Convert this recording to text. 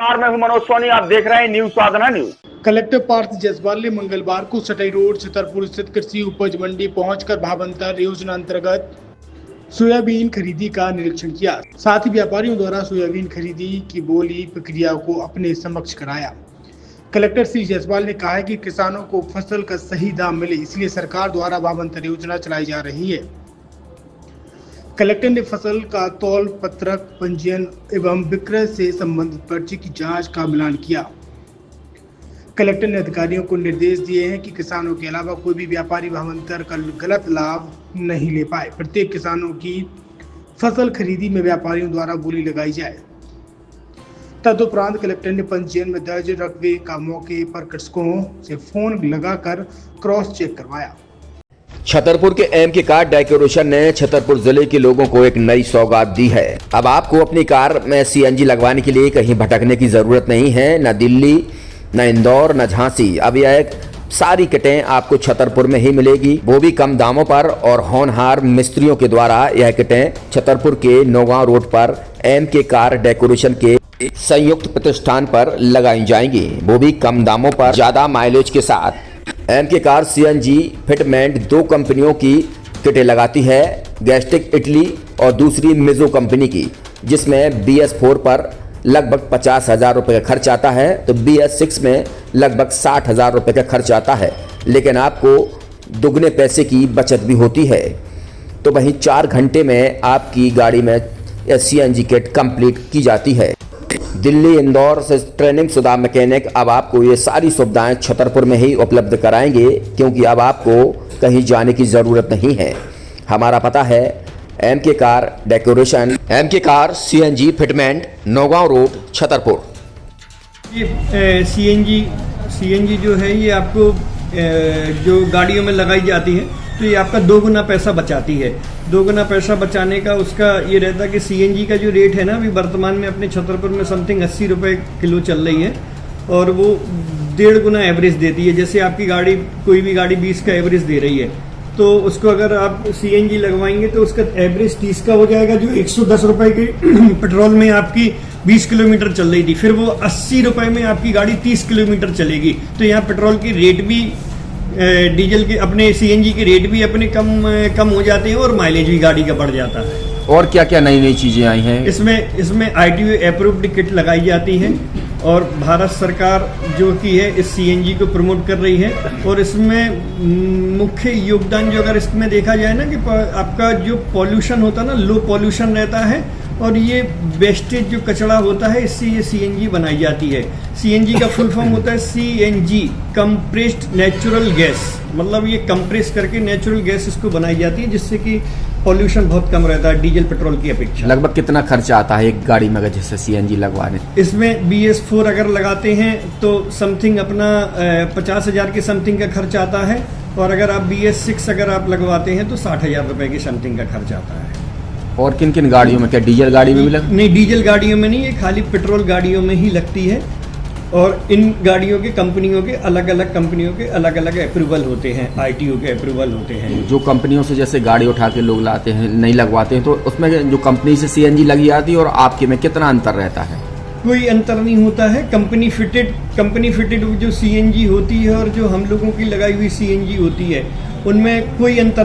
मैं हूं मनोज सोनी, आप देख रहे हैं न्यूज साधना न्यूज। कलेक्टर पार्थ जायसवाल ने मंगलवार को सटाई रोड छतरपुर स्थित कृषि उपज मंडी पहुंचकर भावांतर योजना अंतर्गत सोयाबीन खरीदी का निरीक्षण किया। साथ ही व्यापारियों द्वारा सोयाबीन खरीदी की बोली प्रक्रिया को अपने समक्ष कराया। कलेक्टर श्री जायसवाल ने कहा है कि किसानों को फसल का सही दाम मिले, इसलिए सरकार द्वारा भावांतर योजना चलाई जा रही है। कलेक्टर ने फसल का तौल पत्रक, पंजीयन एवं विक्रय से संबंधित पर्ची की जांच का मिलान किया। कलेक्टर ने अधिकारियों को निर्देश दिए हैं कि किसानों के अलावा कोई भी व्यापारी भावांतर का गलत लाभ नहीं ले पाए। प्रत्येक किसानों की फसल खरीदी में व्यापारियों द्वारा बोली लगाई जाए। तदुपरांत कलेक्टर ने पंजीयन में दर्ज रकबे का मौके पर कृषकों से फोन लगाकर क्रॉस चेक करवाया। छतरपुर के एमके कार डेकोरेशन ने छतरपुर जिले के लोगों को एक नई सौगात दी है। अब आपको अपनी कार में सीएनजी लगवाने के लिए कहीं भटकने की जरूरत नहीं है, न दिल्ली, न इंदौर, न झांसी। अब यह सारी किटें आपको छतरपुर में ही मिलेगी, वो भी कम दामों पर। और होनहार मिस्त्रियों के द्वारा यह किटें छतरपुर के नौगांव रोड पर एमके कार डेकोरेशन के संयुक्त प्रतिष्ठान पर लगाई जाएंगी, वो भी कम दामों पर, ज्यादा माइलेज के साथ। एमके कार सीएनजी फिटमेंट 2 कंपनियों की किटें लगाती है, गैस्टिक इटली और दूसरी मिजो कंपनी की, जिसमें BS4 पर लगभग 50,000 रुपये का खर्च आता है, तो BS6 में लगभग 60,000 रुपये का खर्च आता है। लेकिन आपको दुगने पैसे की बचत भी होती है। तो वहीं 4 घंटे में आपकी गाड़ी में सीएनजी किट कंप्लीट की जाती है। दिल्ली, इंदौर से ट्रेनिंग शुदा मैकेनिक अब आपको ये सारी सुविधाएं छतरपुर में ही उपलब्ध कराएंगे, क्योंकि अब आपको कहीं जाने की ज़रूरत नहीं है। हमारा पता है MK car decoration, MK car CNG fitment, Naugaon road, Chhatarpur. ये सीएनजी जो है ये आपको जो गाड़ियों में लगाई जाती है, तो ये आपका 2 गुना पैसा बचाती है। 2 गुना पैसा बचाने का उसका ये रहता है कि सीएनजी का जो रेट है ना, अभी वर्तमान में अपने छतरपुर में समथिंग 80 रुपये किलो चल रही है, और वो 1.5 गुना एवरेज देती है। जैसे आपकी गाड़ी, कोई भी गाड़ी 20 का एवरेज दे रही है, तो उसको अगर आप सीएनजी लगवाएंगे तो उसका एवरेज 30 का हो जाएगा, जो 110 रुपये के पेट्रोल में आपकी 20 किलोमीटर चल रही थी, फिर वो 80 रुपये में आपकी गाड़ी 30 किलोमीटर चलेगी। तो यहाँ पेट्रोल की रेट भी, डीजल के, अपने सीएनजी के रेट भी अपने कम हो जाते हैं, और माइलेज भी गाड़ी का बढ़ जाता है। और क्या क्या नई नई चीजें आई हैं इसमें ITO अप्रूव्ड किट लगाई जाती है, और भारत सरकार जो की है इस सीएनजी को प्रमोट कर रही है। और इसमें मुख्य योगदान जो अगर इसमें देखा जाए ना, कि आपका जो पॉल्यूशन होता है ना, लो पॉल्यूशन रहता है, और ये वेस्टेज जो कचरा होता है, इससे ये सीएनजी बनाई जाती है। सीएनजी का फुल फॉर्म होता है CNG, कंप्रेस्ड नेचुरल गैस, मतलब ये कंप्रेस करके नेचुरल गैस इसको बनाई जाती है, जिससे कि पॉल्यूशन बहुत कम रहता है डीजल पेट्रोल की अपेक्षा। लगभग कितना खर्चा आता है एक गाड़ी में अगर जैसे सीएनजी लगवाने? इसमें BS4 अगर लगाते हैं तो समथिंग अपना 50,000 के समथिंग का खर्च आता है, और अगर आप BS6 अगर आप लगवाते हैं तो 60,000 रुपये की समथिंग का खर्च आता है। और किन किन गाड़ियों में, क्या डीजल गाड़ी में भी नहीं, डीजल गाड़ियों में नहीं, ये खाली पेट्रोल गाड़ियों में ही लगती है। और इन गाड़ियों के कंपनियों के अलग अलग अप्रूवल होते हैं, ITO के अप्रूवल होते हैं। जो कंपनियों से जैसे गाड़ी उठा के लोग लाते हैं, नहीं लगवाते हैं, तो उसमें जो कंपनी से सीएनजी लगी जाती है और आपके में कितना अंतर रहता है? कोई अंतर नहीं होता है। कंपनी फिटेड जो सीएनजी होती है और जो हम लोगों की लगाई हुई सीएनजी होती है, उनमें कोई अंतर